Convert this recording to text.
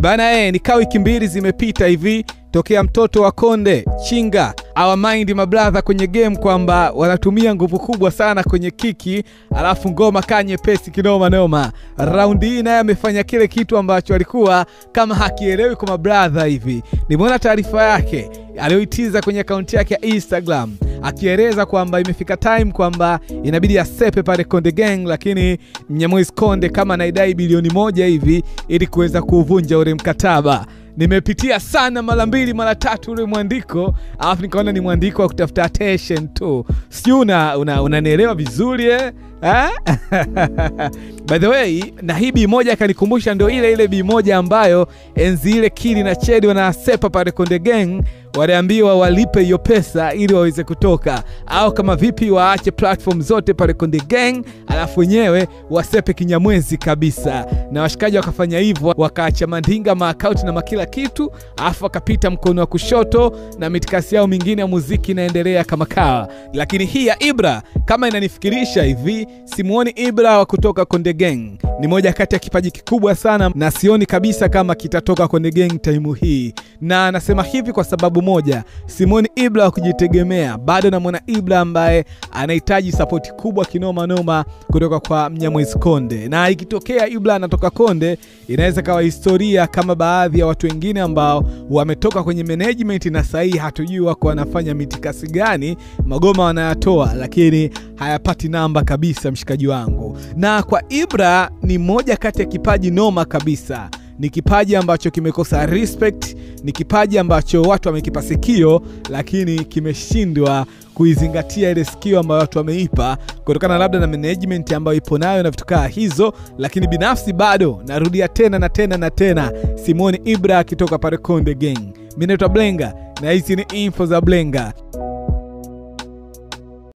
Bana ni kama wiki mbili zimepita hivi tokea mtoto wa Konde Chinga awamind my brother kwenye game kwamba wanatumia nguvu kubwa sana kwenye kiki, alafu ngoma kanye pesi kinoma noma. Round hii naye amefanya kile kitu ambacho alikuwa kama hakielewi kwa brother hivi. Nimeona taarifa yake aliyoitiza kwenye akaunti yake ya Instagram akieleza kwamba imefika time kwamba inabidi asepe pale Konde Gang, lakini Mnyamwezi Konde kama anaidai bilioni 1 hivi ili kuweza kuvunja ule mkataba. Nimepitia sana mara 2 mara 3 ule mwandiko, alafu nikaona ni mwandiko wa kutafuta attention tu. Sio unanielewa vizuri By the way, na hii B1 kanikumbusha ndio ile B1 ambayo enzi ile Kili na Chedi wanasepa pale Konde Gang, waliambiwa walipe hiyo pesa ili waweze kutoka, au kama vipi waache platform zote pale Konde Gang alafu wenyewe wasepe Kinyamwezi kabisa. Na washikaji wakafanya hivyo, wakaacha mandinga ma-account na makila kitu, alafu wakapita mkono wa kushoto na mitikasi yao mingine ya muziki inaendelea kama kawa. Lakini hii ya Ibra kama inanifikirisha hivi, simuoni Ibra wa kutoka Konde Gang. Ni moja kati ya kipaji kikubwa sana na sioni kabisa kama kitatoka Konde Gang time hii. Na nasema hivi kwa sababu moja, simuoni Ibra wa kujitegemea. Bado namuona Ibra ambaye anahitaji support kubwa kinoma noma kutoka kwa Mnyamwezi Konde. Na ikitokea Ibra anatoka Konde, inaweza kawa historia kama baadhi ya watu wengine ambao wametoka kwenye management na sahi hatujui wako wanafanya mitikasi gani, magoma wanayatoa lakini hayapati namba kabisa mshikaji wangu. Na kwa Ibra ni moja kati ya kipaji noma kabisa. Ni kipaji ambacho kimekosa respect, ni kipaji ambacho watu wamekipa sikio lakini kimeshindwa kuizingatia ile sikio ambayo watu wameipa kutokana labda na management ambayo ipo nayo na vitu kama hizo. Lakini binafsi bado narudia tena na tena na tena, simuoni Ibra akitoka pale Konde Gang. Mimi naitwa Blenga na hizi ni info za Blenga.